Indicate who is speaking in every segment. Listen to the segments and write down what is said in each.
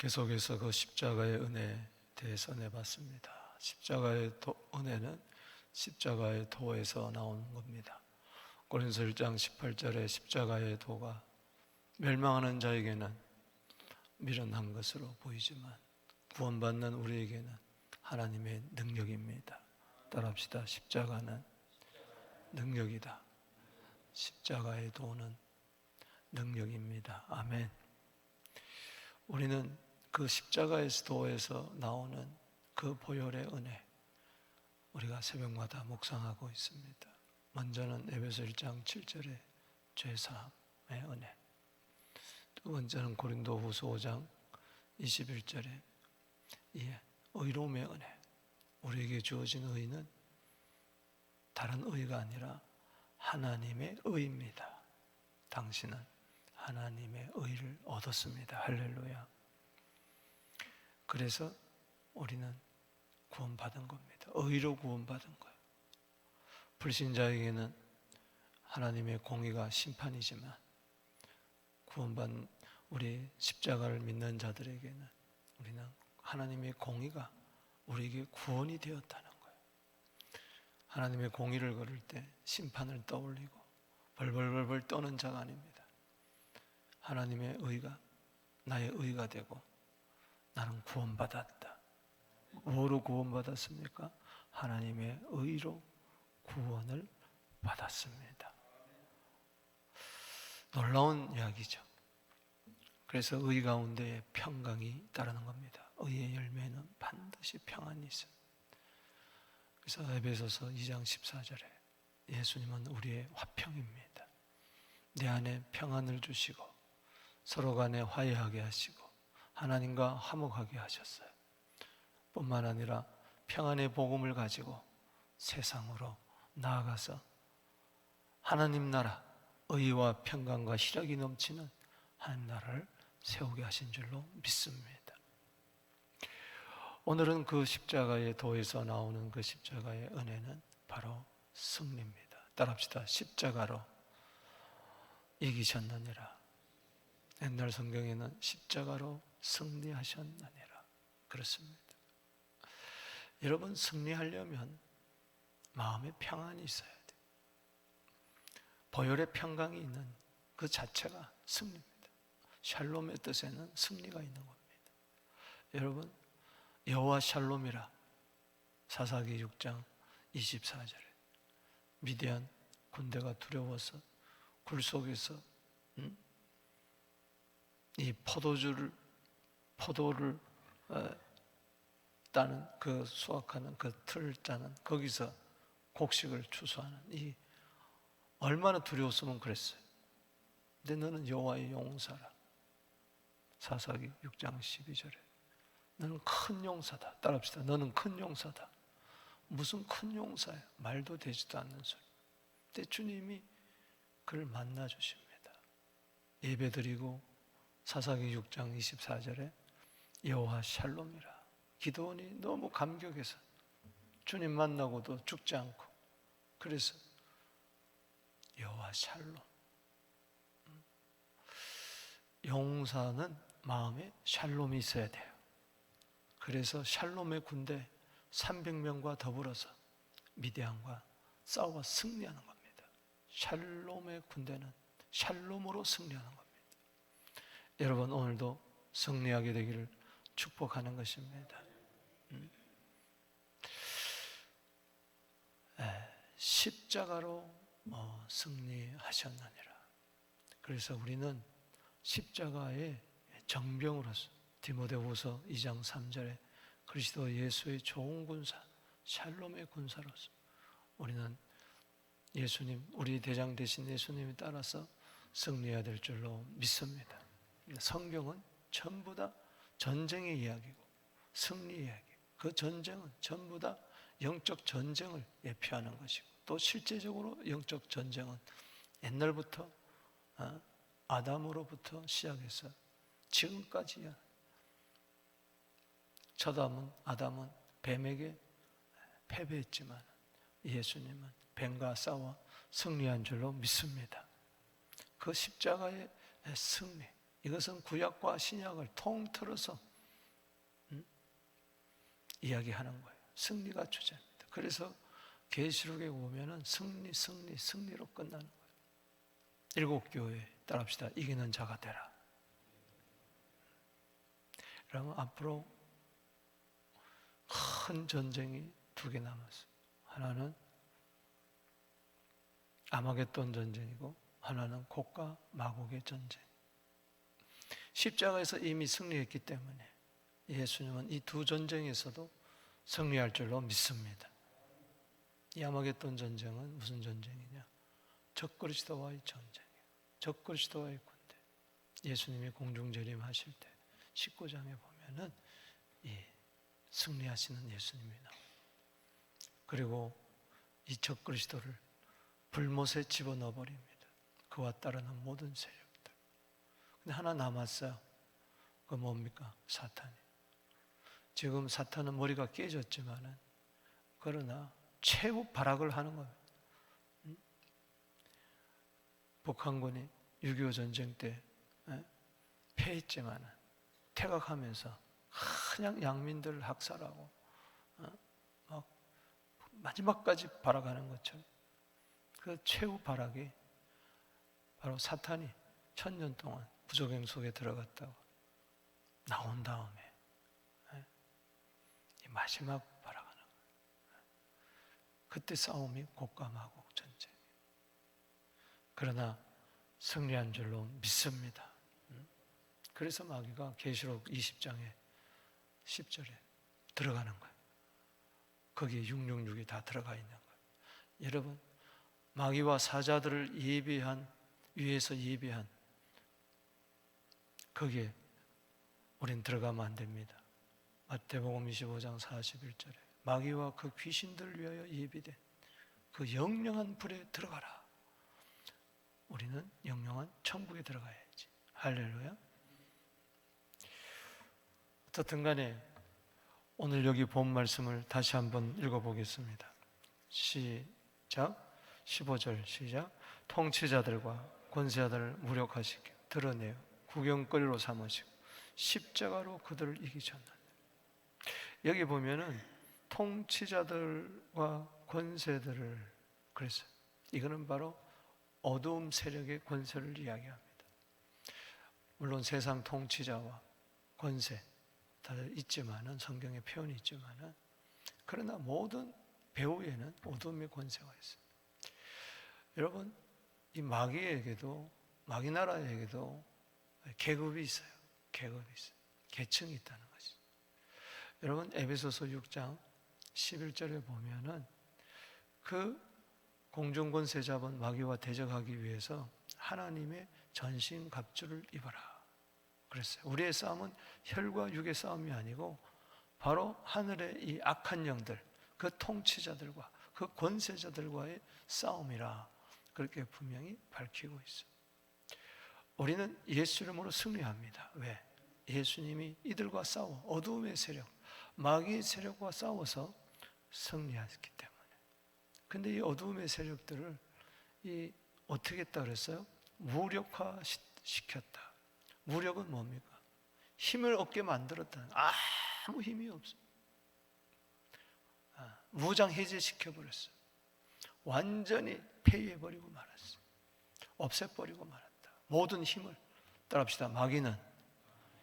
Speaker 1: 계속해서 그 십자가의 은혜에 대해서 내봤습니다. 십자가의 은혜는 십자가의 도에서 나오는 겁니다. 고린도서 1장 18절에 십자가의 도가 멸망하는 자에게는 미련한 것으로 보이지만 구원받는 우리에게는 하나님의 능력입니다. 따라합시다. 십자가는 능력이다. 십자가의 도는 능력입니다. 아멘. 우리는 그 십자가의 도에서 나오는 그 보혈의 은혜, 우리가 새벽마다 묵상하고 있습니다. 먼저는 에베소 1장 7절의 죄사함의 은혜, 두 번째는 고린도후서 5장 21절의 의로움의 은혜. 우리에게 주어진 의는 다른 의가 아니라 하나님의 의입니다. 당신은 하나님의 의를 얻었습니다. 할렐루야. 그래서 우리는 구원받은 겁니다. 의로 구원받은 거예요. 불신자에게는 하나님의 공의가 심판이지만 구원받은 우리 십자가를 믿는 자들에게는 우리는 하나님의 공의가 우리에게 구원이 되었다는 거예요. 하나님의 공의를 걸을 때 심판을 떠올리고 벌벌벌벌 떠는 자가 아닙니다. 하나님의 의가 나의 의가 되고 나는 구원받았다. 뭐로 구원받았습니까? 하나님의 의로 구원을 받았습니다. 놀라운 이야기죠. 그래서 의 가운데에 평강이 따르는 겁니다. 의의 열매는 반드시 평안이 있어요. 그래서 에베소서 2장 14절에 예수님은 우리의 화평입니다. 내 안에 평안을 주시고 서로 간에 화해하게 하시고 하나님과 화목하게 하셨어요. 뿐만 아니라 평안의 복음을 가지고 세상으로 나아가서 하나님 나라, 의와 평강과 희락이 넘치는 한 나라를 세우게 하신 줄로 믿습니다. 오늘은 그 십자가의 도에서 나오는 그 십자가의 은혜는 바로 승리입니다. 따라합시다. 십자가로 이기셨느니라. 옛날 성경에는 십자가로 승리하셨느니라. 그렇습니다. 여러분, 승리하려면 마음에 평안이 있어야 돼요. 보혈의 평강이 있는 그 자체가 승리입니다. 샬롬의 뜻에는 승리가 있는 겁니다. 여러분, 여호와 샬롬이라 사사기 6장 24절에 미디안 군대가 두려워서 굴 속에서 이 포도를 따는 그 수확하는 그 틀을 짜는 거기서 곡식을 추수하는 이 얼마나 두려웠으면 그랬어요. 근데 너는 여호와의 용사라. 사사기 6장 12절에 너는 큰 용사다. 따라합시다. 너는 큰 용사다. 무슨 큰 용사야? 말도 되지도 않는 소리. 근데 주님이 그를 만나 주십니다. 예배드리고 사사기 6장 24절에 여호와 샬롬이라. 기드온이 너무 감격해서 주님 만나고도 죽지 않고 그래서 여호와 샬롬. 용사는 마음에 샬롬이 있어야 돼요. 그래서 샬롬의 군대 300명과 더불어서 미디안과 싸워 승리하는 겁니다. 샬롬의 군대는 샬롬으로 승리하는 겁니다. 여러분, 오늘도 승리하게 되기를 축복하는 것입니다. 십자가로 승리하셨느니라. 그래서 우리는 십자가의 정병으로서 디모데후서 2장 3절에 그리스도 예수의 좋은 군사, 샬롬의 군사로서 우리는 예수님, 우리 대장 되신 예수님에 따라서 승리해야 될 줄로 믿습니다. 성경은 전부 다 전쟁의 이야기고 승리 이야기. 그 전쟁은 전부 다 영적 전쟁을 예표하는 것이고 또 실제적으로 영적 전쟁은 옛날부터 아담으로부터 시작해서 지금까지야. 첫 아담은 뱀에게 패배했지만 예수님은 뱀과 싸워 승리한 줄로 믿습니다. 그 십자가의 승리, 이것은 구약과 신약을 통틀어서 이야기하는 거예요. 승리가 주제입니다. 그래서 계시록에 보면은 승리로 끝나는 거예요. 일곱 교회 따라합시다. 이기는 자가 되라. 그러면 앞으로 큰 전쟁이 두 개 남았어요. 하나는 아마겟돈 전쟁이고 하나는 곡과 마곡의 전쟁. 십자가에서 이미 승리했기 때문에 예수님은 이 두 전쟁에서도 승리할 줄로 믿습니다. 이 아마겟돈 전쟁은 무슨 전쟁이냐? 적그리스도와의 전쟁이에요. 적그리스도와의 군대. 예수님이 공중재림하실 때 19장에 보면은 이 승리하시는 예수님이 나옵니다. 그리고 이 적그리스도를 불못에 집어넣어 버립니다. 그와 따르는 모든 세력들. 근데 하나 남았어요. 그 뭡니까? 사탄이. 지금 사탄은 머리가 깨졌지만은 그러나 최후 발악을 하는 겁니다. 북한군이 6.25 전쟁 때 패했지만은 퇴각하면서 그냥 양민들을 학살하고 막 마지막까지 발악하는 것처럼 그 최후 발악이 바로 사탄이 1000년 동안 부족행 속에 들어갔다고 나온 다음에 이 마지막 발악하는 거예요. 그때 싸움이 곡과 마곡 전쟁. 그러나 승리한 줄로 믿습니다. 그래서 마귀가 계시록 20장에 10절에 들어가는 거예요. 거기에 666이 다 들어가 있는 거예요. 여러분, 마귀와 사자들을 예비한, 위에서 예비한 거기에 우린 들어가면 안 됩니다. 마태복음 25장 41절에 마귀와 그 귀신들을 위하여 예비된 그 영영한 불에 들어가라. 우리는 영영한 천국에 들어가야지. 할렐루야. 어떻든 간에 오늘 여기 본 말씀을 다시 한번 읽어보겠습니다. 시작. 15절 시작. 통치자들과 권세자들을 무력하시게 드러내어 구경거리로 삼으시고 십자가로 그들을 이기셨느니라. 여기 보면은 통치자들과 권세들을 그랬어요. 이거는 바로 어두움 세력의 권세를 이야기합니다. 물론 세상 통치자와 권세 다들 있지만은 성경에 표현이 있지만은 그러나 모든 배후에는 어둠의 권세가 있습니다. 여러분, 이 마귀에게도 마귀 나라에게도 계급이 있어요. 계급이 있어요. 계층이 있다는 것이죠. 여러분, 에베소서 6장 11절에 보면은 그 공중권세 잡은 마귀와 대적하기 위해서 하나님의 전신 갑주를 입어라 그랬어요. 우리의 싸움은 혈과 육의 싸움이 아니고 바로 하늘의 이 악한 영들, 그 통치자들과 그 권세자들과의 싸움이라 그렇게 분명히 밝히고 있어요. 우리는 예수 이름으로 승리합니다. 왜? 예수님이 이들과 싸워 어두움의 세력, 마귀의 세력과 싸워서 승리했기 때문에. 근데 이 어두움의 세력들을 어떻게 했다 그랬어요? 무력화 시켰다. 무력은 뭡니까? 힘을 얻게 만들었다. 아무 힘이 없어. 무장 해제시켜버렸어. 완전히 폐위해버리고 말았어. 없애버리고 말았다. 모든 힘을 따라합시다. 마귀는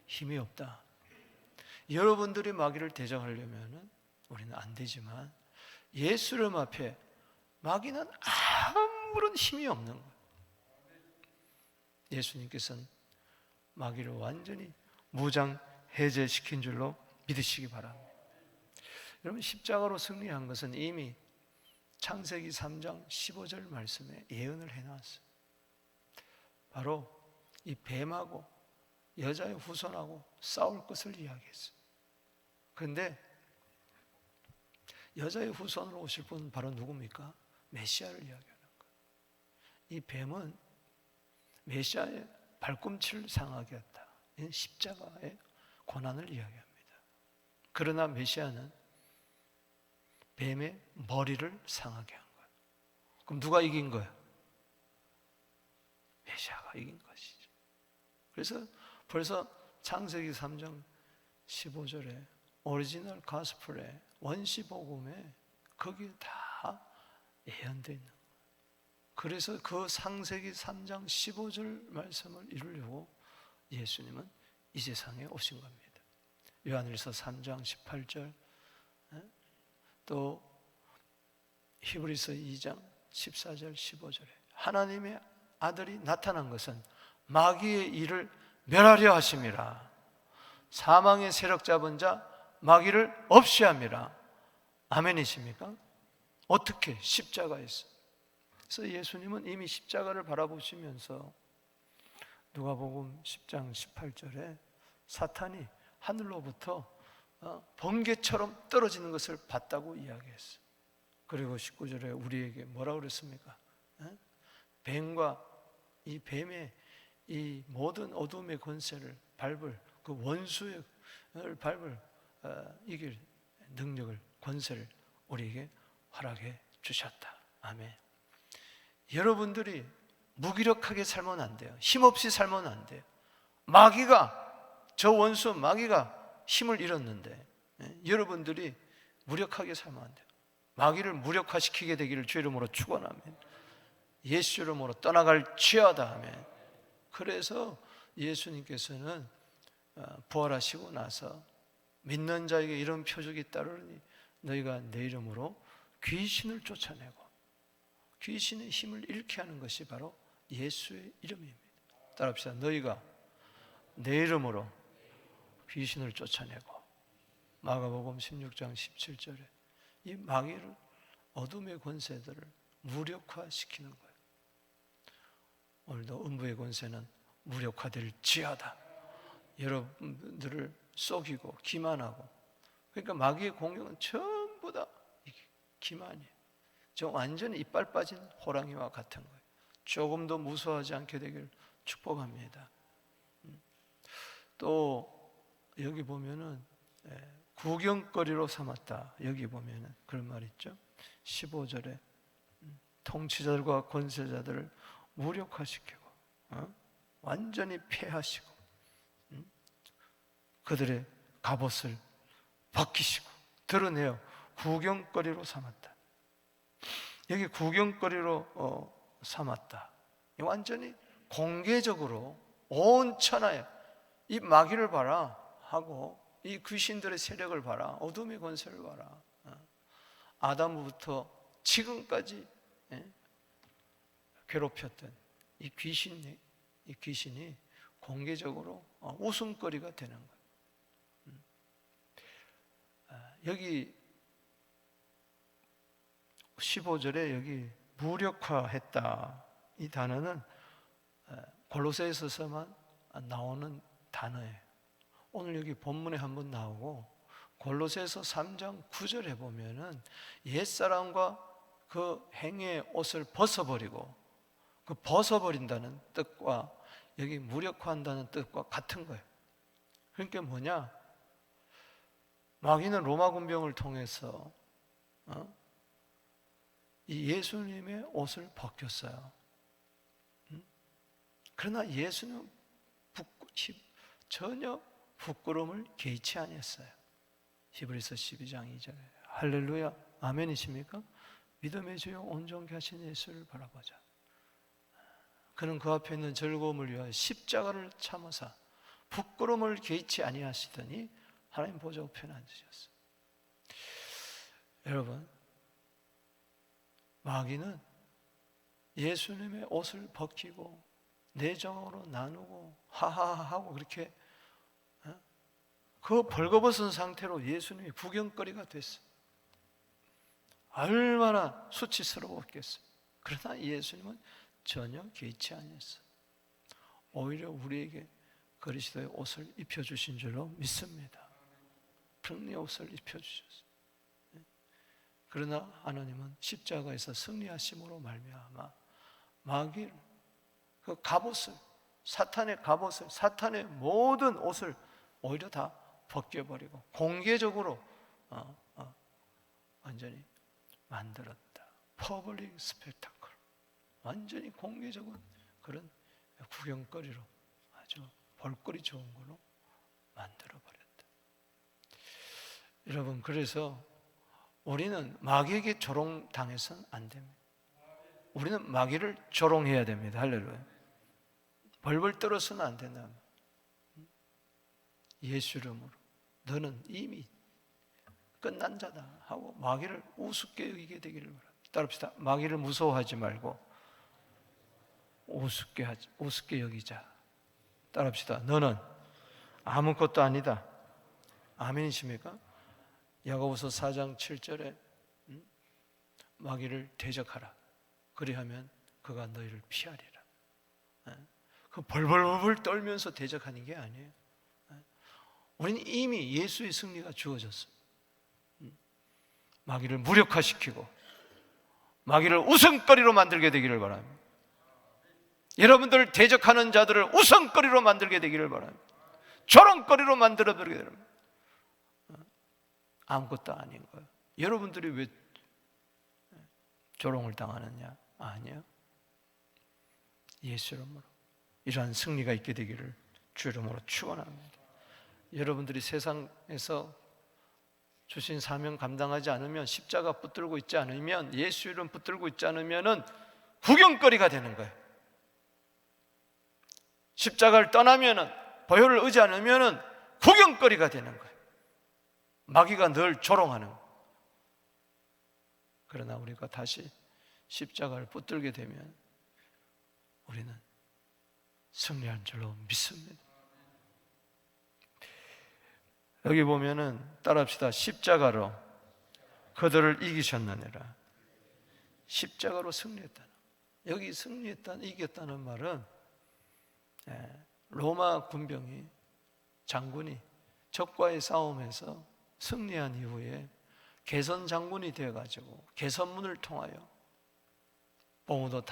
Speaker 1: 힘이 없다. 여러분들이 마귀를 대적하려면 우리는 안 되지만 예수 이름 앞에 마귀는 아무런 힘이 없는 거예요. 예수님께서는 마귀를 완전히 무장 해제시킨 줄로 믿으시기 바랍니다. 여러분, 십자가로 승리한 것은 이미 창세기 3장 15절 말씀에 예언을 해놨어요. 바로 이 뱀하고 여자의 후손하고 싸울 것을 이야기했어요. 그런데 여자의 후손으로 오실 분은 바로 누굽니까? 메시아를 이야기하는 거예요. 이 뱀은 메시아의 발꿈치를 상하게 했다. 이는 십자가의 고난을 이야기합니다. 그러나 메시아는 뱀의 머리를 상하게 한 거예요. 그럼 누가 이긴 거예요? 메시아가 이긴 것이죠. 그래서 벌써 창세기 3장 15절에 오리지널 가스펠에 원시 복음에 거기에 다 예언되어 있는 거예요. 그래서 그 창세기 3장 15절 말씀을 이루려고 예수님은 이 세상에 오신 겁니다. 요한일서 3장 18절, 또 히브리서 2장 14절 15절에 하나님의 아들이 나타난 것은 마귀의 일을 멸하려 하심이라. 사망의 세력 잡은 자 마귀를 없이 함이라. 아멘이십니까? 어떻게? 십자가에서. 그래서 예수님은 이미 십자가를 바라보시면서 누가복음 10장 18절에 사탄이 하늘로부터 번개처럼 떨어지는 것을 봤다고 이야기했어요. 그리고 19절에 우리에게 뭐라고 그랬습니까? 뱀과 이 뱀의 이 모든 어둠의 권세를 밟을, 그 원수를 밟을 이길 능력을, 권세를 우리에게 허락해 주셨다. 아멘. 여러분들이 무기력하게 살면 안 돼요. 힘없이 살면 안 돼요. 마귀가, 저 원수 마귀가 힘을 잃었는데 여러분들이 무력하게 살면 안 돼요. 마귀를 무력화시키게 되기를 주 이름으로 축원합니다. 예수 이름으로 떠나갈지어다. 아멘. 그래서 예수님께서는 부활하시고 나서 믿는 자에게 이런 표적이 따르니 너희가 내 이름으로 귀신을 쫓아내고 귀신의 힘을 잃게 하는 것이 바로 예수의 이름입니다. 따라합시다. 너희가 내 이름으로 귀신을 쫓아내고. 마가복음 16장 17절에 이 마귀를, 어둠의 권세들을 무력화시키는 거예요. 오늘도 음부의 권세는 무력화될지어다. 여러분들을 속이고 기만하고. 그러니까 마귀의 공격은 전부 다 기만이에요. 저 완전히 이빨 빠진 호랑이와 같은 거예요. 조금도 무서워하지 않게 되기를 축복합니다. 또 여기 보면은 구경거리로 삼았다. 여기 보면은 그런 말 있죠. 15절에 통치자들과 권세자들을 무력화시키고 완전히 폐하시고 그들의 갑옷을 벗기시고 드러내어 구경거리로 삼았다. 여기 구경거리로 삼았다. 완전히 공개적으로 온 천하에 이 마귀를 봐라 하고 이 귀신들의 세력을 봐라, 어둠의 권세를 봐라. 아담부터 지금까지 괴롭혔던 이 귀신이 공개적으로 웃음거리가 되는 거예요. 여기 15절에 여기 무력화했다. 이 단어는 골로새서만 나오는 단어예요. 오늘 여기 본문에 한번 나오고 골로새서 3장 9절에 보면은 옛사람과 그 행위의 옷을 벗어버리고 그 벗어버린다는 뜻과 여기 무력화한다는 뜻과 같은 거예요. 그러니까 뭐냐? 마귀는 로마 군병을 통해서 이 예수님의 옷을 벗겼어요. 그러나 예수는 전혀 부끄러움을 개의치 아니했어요. 히브리서 12장 2절에 할렐루야 아멘이십니까? 믿음의 주요 온전케 하신 예수를 바라보자. 그는 그 앞에 있는 즐거움을 위하여 십자가를 참으사 부끄러움을 개의치 아니하시더니 하나님 보좌 우편에 앉으셨어요. 여러분, 마귀는 예수님의 옷을 벗기고 내정으로 나누고 하하하고 그렇게 그 벌거벗은 상태로 예수님이 구경거리가 됐어요. 얼마나 수치스러웠겠어요. 그러나 예수님은 전혀 개의치 아니었어요. 오히려 우리에게 그리스도의 옷을 입혀주신 줄로 믿습니다. 승리의 옷을 입혀주셨어요. 그러나 하나님은 십자가에서 승리하심으로 말미암아 마귀를, 그 갑옷을, 사탄의 갑옷을, 사탄의 모든 옷을 오히려 다 벗겨버리고 공개적으로 완전히 만들었다. 퍼블릭 스펙타클, 완전히 공개적인 그런 구경거리로 아주 볼거리 좋은 걸로 만들어버렸다. 여러분, 그래서 우리는 마귀에게 조롱당해서는 안 됩니다. 우리는 마귀를 조롱해야 됩니다. 할렐루야. 벌벌 떨어서는 안 된다. 예수 이름으로 너는 이미 끝난 자다 하고 마귀를 우습게 여기게 되기를 바랍니다. 따릅시다. 마귀를 무서워하지 말고 우습게 여기자. 따릅시다. 너는 아무것도 아니다. 아멘이십니까? 야고보서 4장 7절에 마귀를 대적하라. 그리하면 그가 너희를 피하리라. 그 벌벌벌 떨면서 대적하는 게 아니에요. 우리는 이미 예수의 승리가 주어졌어요. 마귀를 무력화시키고 마귀를 웃음거리로 만들게 되기를 바랍니다. 여러분들 대적하는 자들을 웃음거리로 만들게 되기를 바랍니다. 조롱거리로 만들어버리게 됩니다. 아무것도 아닌 거예요. 여러분들이 왜 조롱을 당하느냐? 아니요. 예수 이름으로 이러한 승리가 있게 되기를 주 이름으로 축원합니다. 여러분들이 세상에서 주신 사명 감당하지 않으면, 십자가 붙들고 있지 않으면, 예수 이름 붙들고 있지 않으면 구경거리가 되는 거예요. 십자가를 떠나면, 보혈을 의지 않으면 구경거리가 되는 거예요. 마귀가 늘 조롱하는 거예요. 그러나 우리가 다시 십자가를 붙들게 되면 우리는 승리한 줄로 믿습니다. 여기 보면은 따라합시다. 십자가로 그들을 이기셨느니라. 십자가로 승리했다. 여기 이겼다는 말은 로마 군병이, 장군이 적과의 싸움에서 승리한 이후에 개선 장군이 되어가지고 개선문을 통하여 봉우도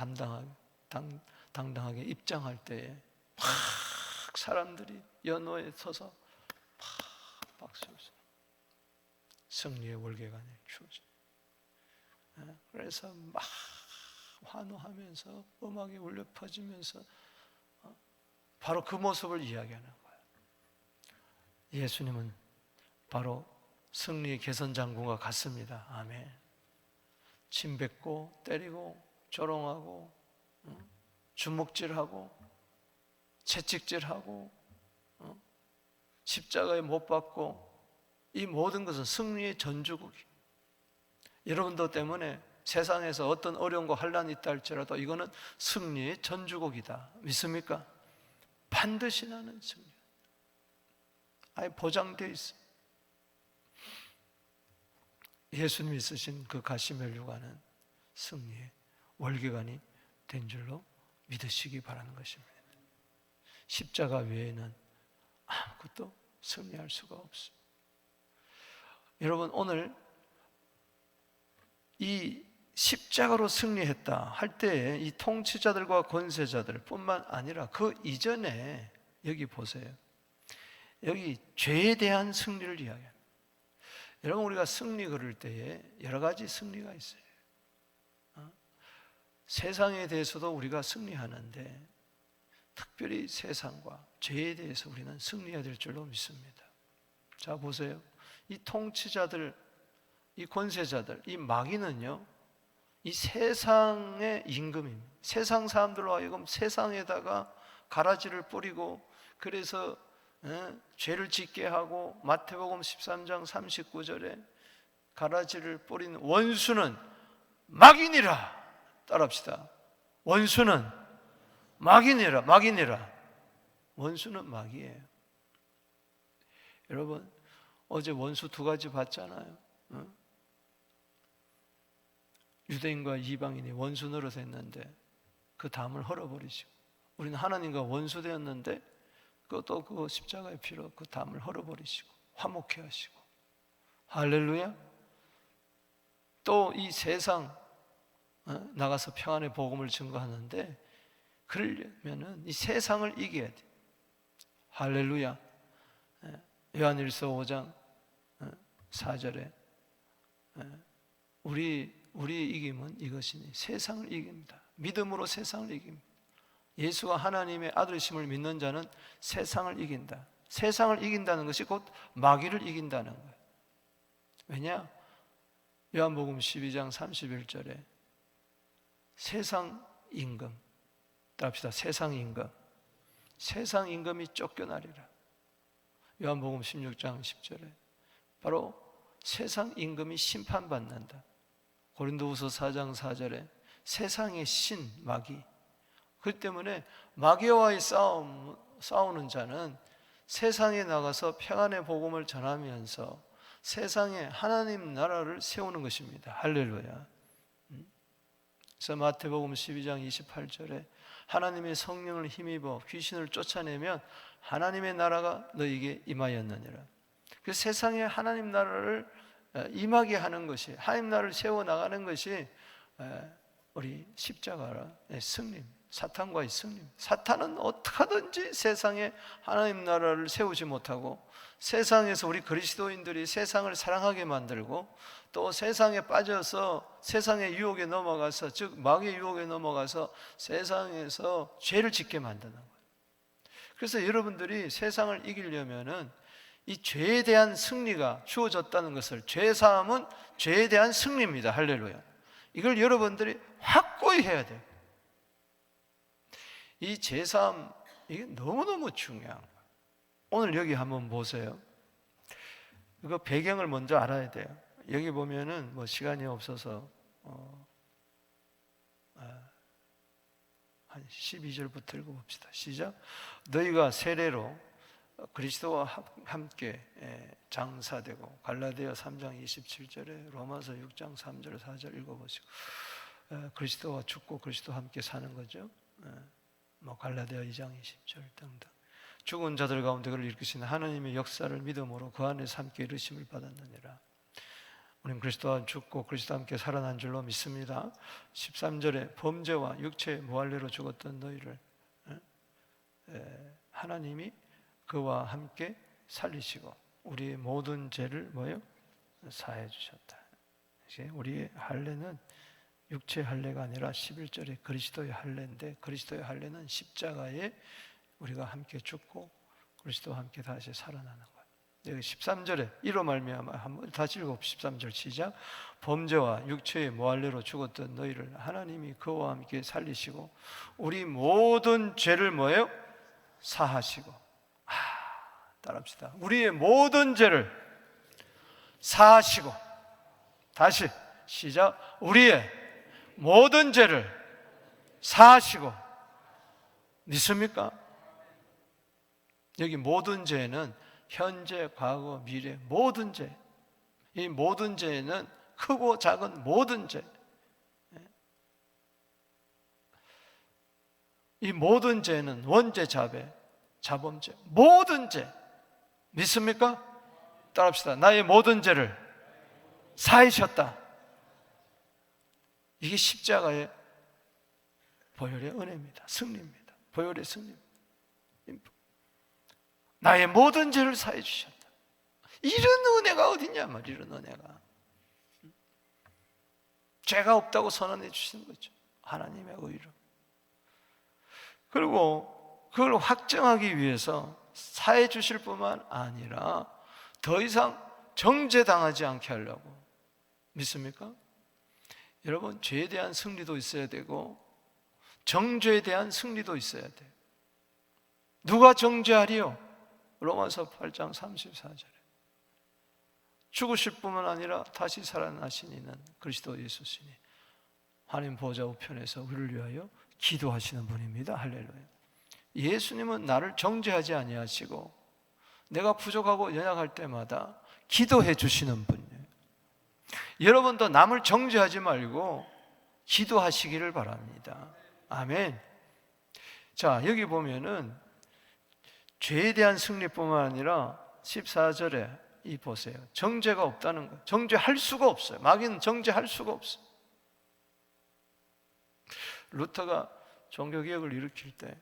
Speaker 1: 당당하게 입장할 때에 막 사람들이 연호에 서서 막 박수를 쳐 승리의 월계관을 주어져. 그래서 막 환호하면서 음악이 울려 퍼지면서 바로 그 모습을 이야기하는 거예요. 예수님은 바로 승리의 개선 장군과 같습니다. 아멘. 침뱉고 때리고 조롱하고 주먹질하고 채찍질하고 십자가에 못 박고, 이 모든 것은 승리의 전주곡이. 여러분들 때문에 세상에서 어떤 어려움과 환란이 있다 할지라도 이거는 승리의 전주곡이다. 믿습니까? 반드시 나는 승리. 아예 보장되어 있어요. 예수님이 쓰신 그 가시면류관은 승리의 월계관이 된 줄로 믿으시기 바라는 것입니다. 십자가 외에는 아무것도 승리할 수가 없어요. 여러분, 오늘 이 십자가로 승리했다 할 때에 이 통치자들과 권세자들 뿐만 아니라 그 이전에 여기 보세요. 여기 죄에 대한 승리를 이야기합니다. 여러분, 우리가 승리 걸을 때에 여러 가지 승리가 있어요. 세상에 대해서도 우리가 승리하는데 특별히 세상과 죄에 대해서 우리는 승리해야 될 줄로 믿습니다. 자, 보세요. 이 통치자들, 이 권세자들, 이 마귀는요, 이 세상의 임금입니다. 세상 사람들로 하여금 세상에다가 가라지를 뿌리고, 그래서 죄를 짓게 하고, 마태복음 13장 39절에 가라지를 뿌린 원수는 마귀니라. 따라합시다. 원수는 마귀니라. 원수는 마귀예요. 여러분, 어제 원수 두 가지 봤잖아요. 유대인과 이방인이 원수 노릇 했는데 그 담을 헐어버리시고, 우리는 하나님과 원수 되었는데 그것도 그 십자가의 피로 그 담을 헐어버리시고 화목케 하시고, 할렐루야. 또 이 세상 나가서 평안의 복음을 증거하는데, 그러려면은 이 세상을 이겨야 돼. 할렐루야. 요한일서 5장 4절에 우리 이김은 이것이니 세상을 이깁니다. 믿음으로 세상을 이깁니다. 예수가 하나님의 아들이심을 믿는 자는 세상을 이긴다. 세상을 이긴다는 것이 곧 마귀를 이긴다는 거예요. 왜냐? 요한복음 12장 31절에 세상 임금, 따라합시다. 세상 임금, 세상 임금이 쫓겨나리라. 요한복음 16장 10절에 바로 세상 임금이 심판받는다. 고린도후서 4장 4절에 세상의 신 마귀, 그 때문에 마귀와의 싸우는 자는 세상에 나가서 평안의 복음을 전하면서 세상에 하나님 나라를 세우는 것입니다. 할렐루야. 그래서 마태복음 12장 28절에 하나님의 성령을 힘입어 귀신을 쫓아내면 하나님의 나라가 너에게 임하였느니라. 그 세상에 하나님 나라를 임하게 하는 것이, 하나님 나라를 세워나가는 것이 우리 십자가의 승리, 사탄과의 승리. 사탄은 어떻게든지 세상에 하나님 나라를 세우지 못하고 세상에서 우리 그리스도인들이 세상을 사랑하게 만들고 또 세상에 빠져서 세상의 유혹에 넘어가서, 즉 마귀의 유혹에 넘어가서 세상에서 죄를 짓게 만드는 거예요. 그래서 여러분들이 세상을 이기려면은 이 죄에 대한 승리가 주어졌다는 것을, 죄 사함은 죄에 대한 승리입니다. 할렐루야. 이걸 여러분들이 확고히 해야 돼요. 이 죄 사함, 이게 너무너무 중요한 거예요. 오늘 여기 한번 보세요. 이거 배경을 먼저 알아야 돼요. 여기 보면은 뭐 시간이 없어서 한 12절부터 읽어봅시다. 시작. 너희가 세례로 그리스도와 함께 장사되고, 갈라디아 3장 27절에 로마서 6장 3절 4절 읽어보시고, 그리스도와 죽고 그리스도와 함께 사는 거죠. 뭐 갈라디아 2장 20절 등등. 죽은 자들 가운데 그를 일으키신 하나님의 역사를 믿음으로 그 안에서 함께 이르심을 받았느니라. 우리는 그리스도와 죽고 그리스도와 함께 살아난 줄로 믿습니다. 13절에 범죄와 육체의 모할례로 죽었던 너희를 하나님이 그와 함께 살리시고 우리의 모든 죄를 뭐예요? 사해 주셨다. 우리의 할례는 육체의 할례가 아니라 11절에 그리스도의 할례인데, 그리스도의 할례는 십자가에 우리가 함께 죽고 그리스도와 함께 다시 살아나는 거예요. 여기 13절에 이로 말미암아, 한번 다시 읽어봅시다. 13절 시작. 범죄와 육체의 모할례로 죽었던 너희를 하나님이 그와 함께 살리시고 우리 모든 죄를 뭐예요? 사하시고. 따라합시다. 우리의 모든 죄를 사하시고. 다시 시작. 우리의 모든 죄를 사하시고. 믿습니까? 여기 모든 죄는 현재, 과거, 미래, 모든 죄. 이 모든 죄는 크고 작은 모든 죄. 이 모든 죄는 원죄, 자배, 자범죄, 모든 죄. 믿습니까? 따라합시다. 나의 모든 죄를 사하셨다. 이게 십자가의 보혈의 은혜입니다. 승리입니다. 보혈의 승리입니다. 나의 모든 죄를 사해 주셨다. 이런 은혜가 어디냐 말이야. 이런 은혜가 죄가 없다고 선언해 주시는 거죠. 하나님의 의로. 그리고 그걸 확정하기 위해서 사해 주실 뿐만 아니라 더 이상 정죄당하지 않게 하려고. 믿습니까? 여러분, 죄에 대한 승리도 있어야 되고 정죄에 대한 승리도 있어야 돼요. 누가 정죄하리요? 로마서 8장 34절에 죽으실 뿐만 아니라 다시 살아나신 이는 그리스도 예수시니 하나님 보좌 우편에서 우리를 위하여 기도하시는 분입니다. 할렐루야. 예수님은 나를 정죄하지 아니하시고 내가 부족하고 연약할 때마다 기도해 주시는 분이에요. 여러분도 남을 정죄하지 말고 기도하시기를 바랍니다. 아멘. 자, 여기 보면은 죄에 대한 승리뿐만 아니라 14절에 이 보세요. 정죄가 없다는 거. 정죄할 수가 없어요. 마귀는 정죄할 수가 없어요. 루터가 종교개혁을 일으킬 때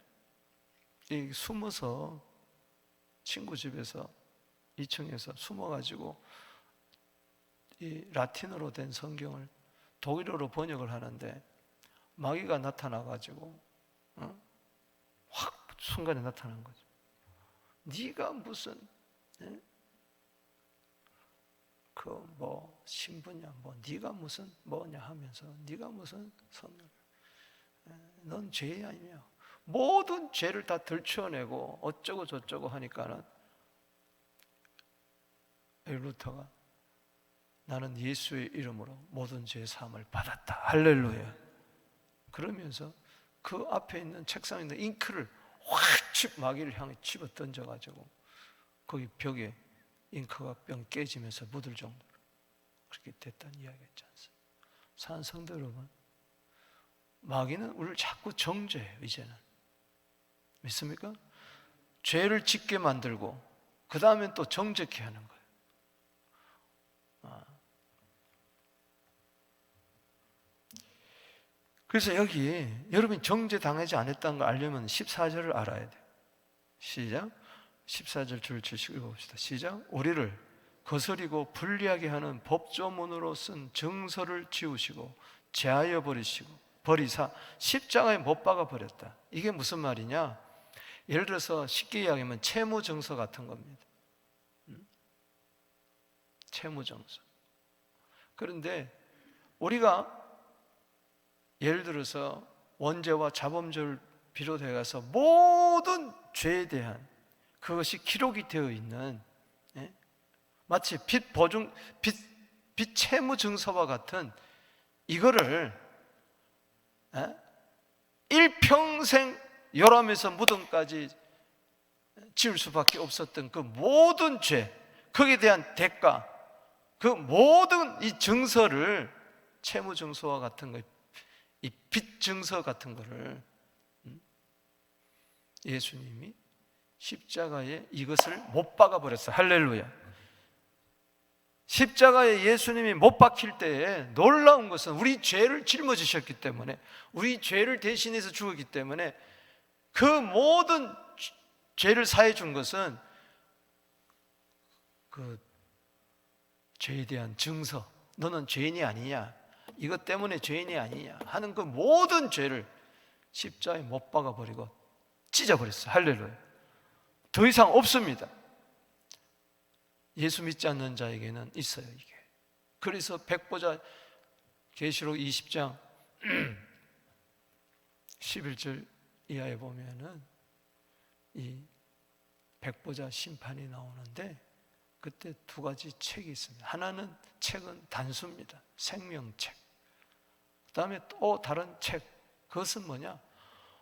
Speaker 1: 이 숨어서 친구 집에서 2층에서 숨어가지고 이 라틴어로 된 성경을 독일어로 번역을 하는데 마귀가 나타나가지고 확 순간에 나타난 거죠. 네가 무슨 그 뭐 신부냐, 뭐 네가 무슨 뭐냐 하면서 네가 무슨 선을, 넌 죄 아니냐, 모든 죄를 다 들추어내고 어쩌고 저쩌고 하니까는 루터가 나는 예수의 이름으로 모든 죄 사함을 받았다, 할렐루야. 그러면서 그 앞에 있는 책상에 있는 잉크를 확 마귀를 향해 집어 던져가지고 거기 벽에 잉크가 뿅 깨지면서 묻을 정도로 그렇게 됐다는 이야기가 있지 않습니까? 사랑하는 성도 여러분, 마귀는 우리를 자꾸 정죄해요. 이제는 믿습니까? 죄를 짓게 만들고 그 다음엔 또 정죄케 하는 거예요. 그래서 여기 여러분이 정죄당하지 않았다는 걸 알려면 14절을 알아야 돼요. 시작. 14절 줄 치시고 읽어봅시다. 시작. 우리를 거스리고 불리하게 하는 법조문으로 쓴 증서를 지우시고 제하여 버리사 십자가에 못 박아 버렸다. 이게 무슨 말이냐? 예를 들어서 쉽게 이야기하면 채무증서 같은 겁니다. 채무증서. 그런데 우리가 예를 들어서 원죄와 자범죄를 비롯해 가서 모든 죄에 대한 그것이 기록이 되어 있는, 마치 빚 채무 증서와 같은 이거를 일평생 요람에서 무덤까지 지을 수밖에 없었던 그 모든 죄, 거기에 대한 대가, 그 모든 이 증서를, 채무 증서와 같은 거, 이 빚 증서 같은 거를 예수님이 십자가에 이것을 못 박아 버렸어요. 할렐루야. 십자가에 예수님이 못 박힐 때에 놀라운 것은 우리 죄를 짊어지셨기 때문에, 우리 죄를 대신해서 죽었기 때문에 그 모든 죄를 사해 준 것은 그 죄에 대한 증서, 너는 죄인이 아니냐, 이것 때문에 죄인이 아니냐 하는 그 모든 죄를 십자가에 못 박아 버리고 찢어버렸어요. 할렐루야. 더 이상 없습니다. 예수 믿지 않는 자에게는 있어요, 이게. 그래서 백보자, 계시록 20장 11절 이하에 보면은 이 백보자 심판이 나오는데 그때 두 가지 책이 있습니다. 하나는 책은 단수입니다. 생명책. 그 다음에 또 다른 책, 그것은 뭐냐?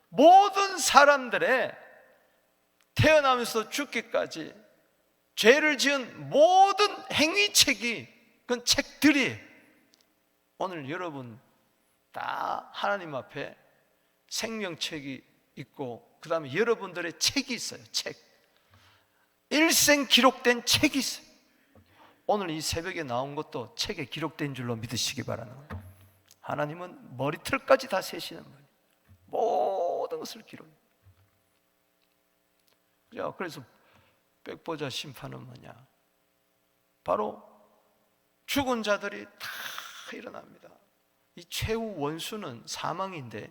Speaker 1: 모든 사람들의 태어나면서 죽기까지 죄를 지은 모든 행위책이, 그건 책들이에요. 오늘 여러분 다 하나님 앞에 생명책이 있고 그 다음에 여러분들의 책이 있어요. 책, 일생 기록된 책이 있어요. 오늘 이 새벽에 나온 것도 책에 기록된 줄로 믿으시기 바라는 거예요. 하나님은 머리털까지 다 세시는 거예요. 모든 것을 기록해요. 그래서 백보자 심판은 뭐냐? 바로 죽은 자들이 다 일어납니다. 이 최후 원수는 사망인데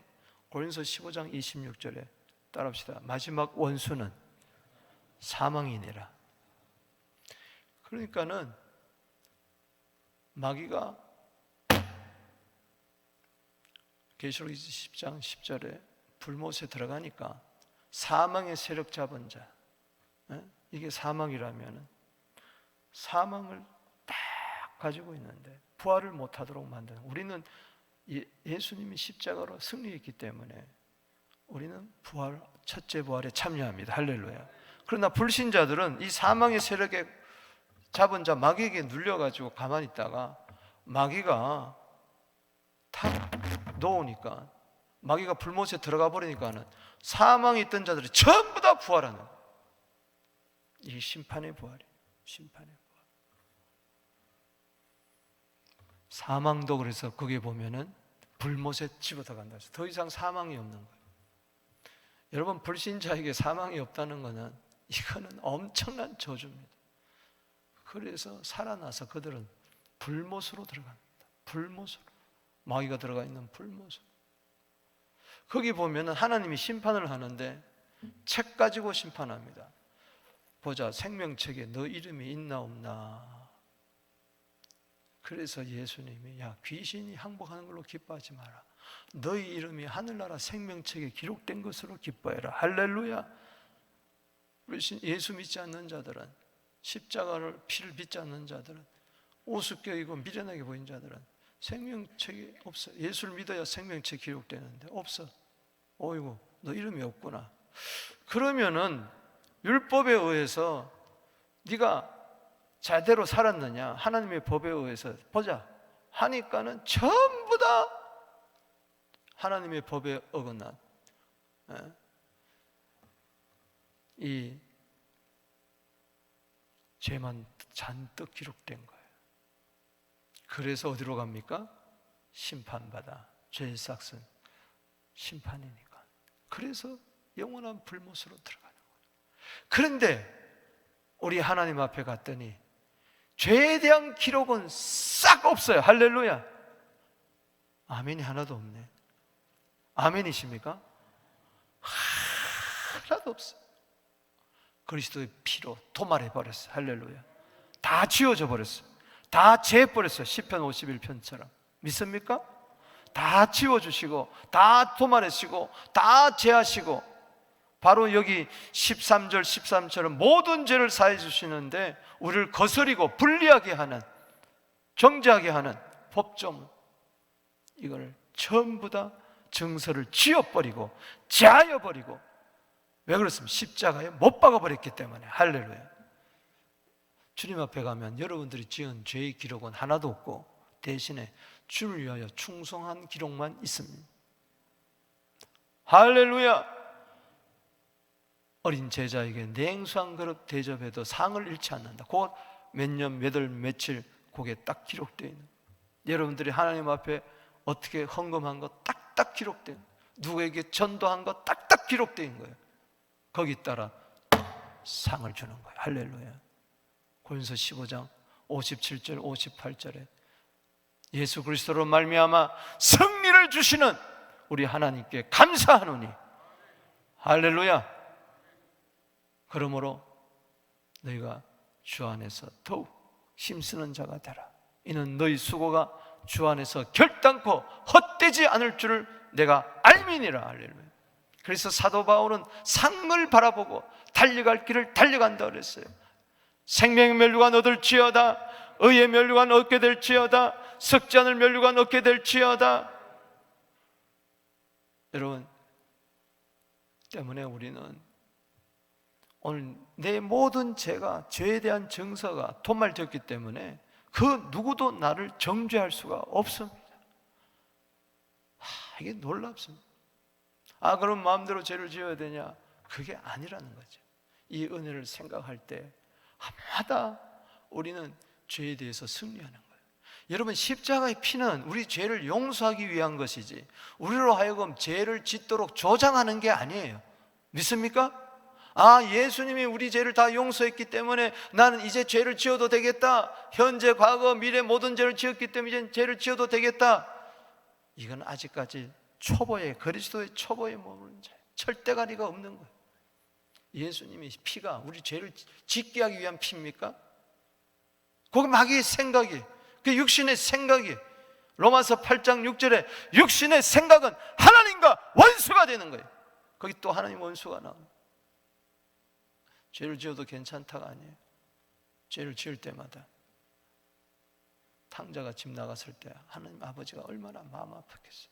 Speaker 1: 고린도서 15장 26절에 따라합시다. 마지막 원수는 사망이니라. 그러니까는 마귀가 계시록 20장 10절에 불못에 들어가니까 사망의 세력 잡은 자, 이게 사망이라면 사망을 딱 가지고 있는데 부활을 못하도록 만드는, 우리는 예수님이 십자가로 승리했기 때문에 우리는 부활, 첫째 부활에 참여합니다. 할렐루야. 그러나 불신자들은 이 사망의 세력에 잡은 자 마귀에게 눌려가지고 가만히 있다가 마귀가 탁 놓으니까, 마귀가 불못에 들어가 버리니까는 사망에 있던 자들이 전부 다 부활하는, 이 심판의 부활이에요. 심판의 부활. 사망도 그래서 거기에 보면은 불못에 집어들어간다. 더 이상 사망이 없는 거예요. 여러분, 불신자에게 사망이 없다는 것은 이거는 엄청난 저주입니다. 그래서 살아나서 그들은 불못으로 들어갑니다. 불못으로, 마귀가 들어가 있는 불못으로. 거기 보면은 하나님이 심판을 하는데 책 가지고 심판합니다. 보자, 생명책에 너 이름이 있나 없나. 그래서 예수님이 야, 귀신이 항복하는 걸로 기뻐하지 마라. 너희 이름이 하늘나라 생명책에 기록된 것으로 기뻐해라. 할렐루야. 우리 예수 믿지 않는 자들은, 십자가를 피를 빚지 않는 자들은, 우습게 미련하게 보인 자들은 생명책이 없어. 예수를 믿어야 생명책 기록되는데 없어. 어이구, 너 이름이 없구나. 그러면은 율법에 의해서 네가 제대로 살았느냐, 하나님의 법에 의해서 보자 하니까는 전부 다 하나님의 법에 어긋난 이 죄만 잔뜩 기록된 거예요. 그래서 어디로 갑니까? 심판받아. 죄의 삭은 심판이니까. 그래서 영원한 불못으로 들어가는 거예요. 그런데 우리 하나님 앞에 갔더니 죄에 대한 기록은 싹 없어요. 할렐루야. 아멘이 하나도 없네. 아멘이십니까? 하나도 없어요. 그리스도의 피로 도말해버렸어요. 할렐루야. 다 지워져 버렸어요. 다 제해버렸어요. 시편 51편처럼. 믿습니까? 다 지워주시고 다 도말하시고 다 제하시고, 바로 여기 13절 13처럼 모든 죄를 사해 주시는데 우리를 거스리고 불리하게 하는, 정죄하게 하는 법정, 이걸 전부 다 증서를 지워버리고 제하여버리고, 왜 그렇습니까? 십자가에 못 박아버렸기 때문에. 할렐루야. 주님 앞에 가면 여러분들이 지은 죄의 기록은 하나도 없고 대신에 주를 위하여 충성한 기록만 있습니다. 할렐루야. 어린 제자에게 냉수 한 그릇 대접해도 상을 잃지 않는다. 곧 몇 년, 몇 월, 며칠 그게 딱 기록되어 있는, 여러분들이 하나님 앞에 어떻게 헌금한 거 딱딱 기록된, 누구에게 전도한 거 딱딱 기록된 거예요. 거기 따라 상을 주는 거예요. 할렐루야. 고린도서 15장 57절 58절에 예수 그리스도로 말미암아 승리를 주시는 우리 하나님께 감사하노니. 할렐루야. 그러므로 너희가 주 안에서 더욱 힘쓰는 자가 되라. 이는 너희 수고가 주 안에서 결단코 헛되지 않을 줄을 내가 알미니라. 할렐루야. 그래서 사도 바울은 상을 바라보고 달려갈 길을 달려간다 그랬어요. 생명의 면류관 얻을지어다, 의의 면류관 얻게 될지어다, 썩지 않을 면류관 얻게 될지어다. 여러분 때문에 우리는 오늘 내 모든 죄가, 죄에 대한 증서가 도말되었기 때문에 그 누구도 나를 정죄할 수가 없습니다. 이게 놀랍습니다. 그럼 마음대로 죄를 지어야 되냐? 그게 아니라는 거죠. 이 은혜를 생각할 때 아마다 우리는 죄에 대해서 승리하는 거예요. 여러분, 십자가의 피는 우리 죄를 용서하기 위한 것이지 우리로 하여금 죄를 짓도록 조장하는 게 아니에요. 믿습니까? 예수님이 우리 죄를 다 용서했기 때문에 나는 이제 죄를 지어도 되겠다, 현재, 과거, 미래 모든 죄를 지었기 때문에 이제 죄를 지어도 되겠다, 이건 아직까지 초보의, 그리스도의 초보에 머무는 죄, 절대가리가 없는 거예요. 예수님이 피가 우리 죄를 짓게 하기 위한 피입니까? 그건 마귀의 생각이, 그 육신의 생각이, 로마서 8장 6절에 육신의 생각은 하나님과 원수가 되는 거예요. 거기 또 하나님 원수가 나옵니다. 죄를 지어도 괜찮다가 아니에요. 죄를 지을 때마다 탕자가 집 나갔을 때 하나님 아버지가 얼마나 마음 아팠겠어요.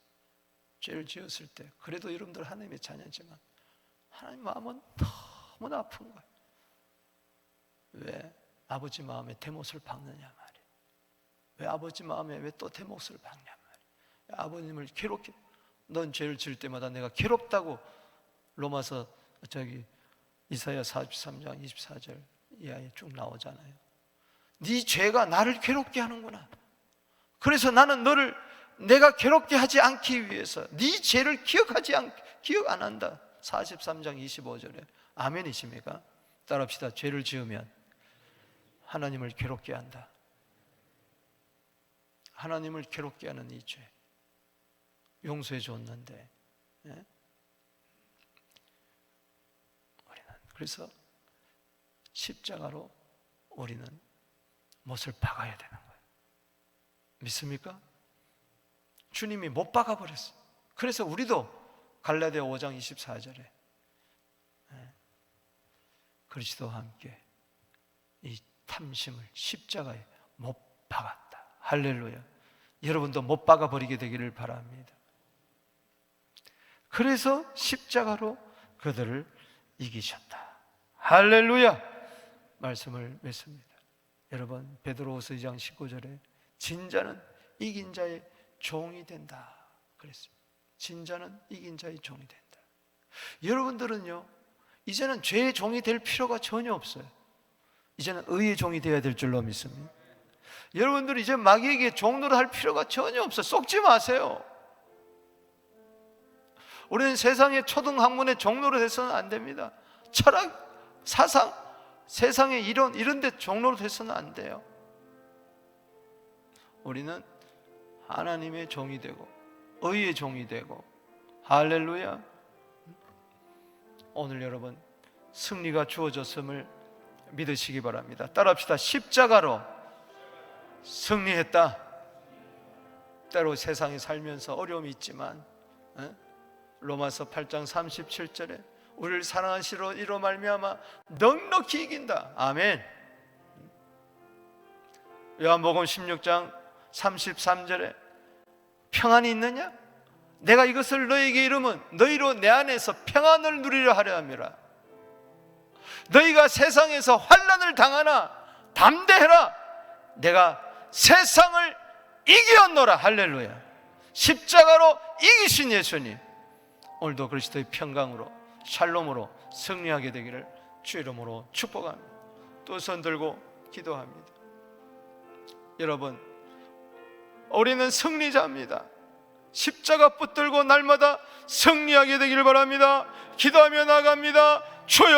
Speaker 1: 죄를 지었을 때 그래도 여러분들 하나님의 자녀지만 하나님 마음은 너무나 아픈 거예요. 왜 아버지 마음에 대못을 박느냐 말이에요. 왜 아버지 마음에 왜 또 대못을 박냐 말이에요. 아버님을 괴롭게, 넌 죄를 지을 때마다 내가 괴롭다고 로마서 이사야 43장 24절 이하에 쭉 나오잖아요. 네 죄가 나를 괴롭게 하는구나. 그래서 나는 너를 내가 괴롭게 하지 않기 위해서 네 죄를 기억 안 한다. 43장 25절에 아멘이십니까? 따라합시다. 죄를 지으면 하나님을 괴롭게 한다. 하나님을 괴롭게 하는 이 죄 용서해 줬는데, 예? 그래서 십자가로 우리는 못을 박아야 되는 거예요. 믿습니까? 주님이 못 박아버렸어요. 그래서 우리도 갈라디아 5장 24절에 그리스도와 함께 이 탐심을 십자가에 못 박았다. 할렐루야. 여러분도 못 박아버리게 되기를 바랍니다. 그래서 십자가로 그들을 이기셨다. 할렐루야. 말씀을 맺습니다. 여러분, 베드로후서 2장 19절에 진자는 이긴 자의 종이 된다 그랬어요. 진자는 이긴 자의 종이 된다. 여러분들은요, 이제는 죄의 종이 될 필요가 전혀 없어요. 이제는 의의 종이 되어야 될 줄로 믿습니다. 여러분들 이제 마귀에게 종노릇 할 필요가 전혀 없어요. 속지 마세요. 우리는 세상의 초등학문에 종노릇 해서는 안 됩니다. 철학, 사상, 세상의 이론 이런 데 종로로 돼서는 안 돼요. 우리는 하나님의 종이 되고 의의 종이 되고, 할렐루야. 오늘 여러분 승리가 주어졌음을 믿으시기 바랍니다. 따라합시다. 십자가로 승리했다. 때로 세상에 살면서 어려움이 있지만 로마서 8장 37절에 우리를 사랑하시로 이로 말미암아 넉넉히 이긴다. 아멘. 요한복음 16장 33절에 평안이 있느냐? 내가 이것을 너희에게 이르면 너희로 내 안에서 평안을 누리려 하려 함이라. 너희가 세상에서 환난을 당하나 담대해라. 내가 세상을 이기었노라. 할렐루야. 십자가로 이기신 예수님, 오늘도 그리스도의 평강으로 샬롬으로 승리하게 되기를 주 이름으로 축복합니다. 또 손 들고 기도합니다. 여러분, 우리는 승리자입니다. 십자가 붙들고 날마다 승리하게 되기를 바랍니다. 기도하며 나갑니다. 주여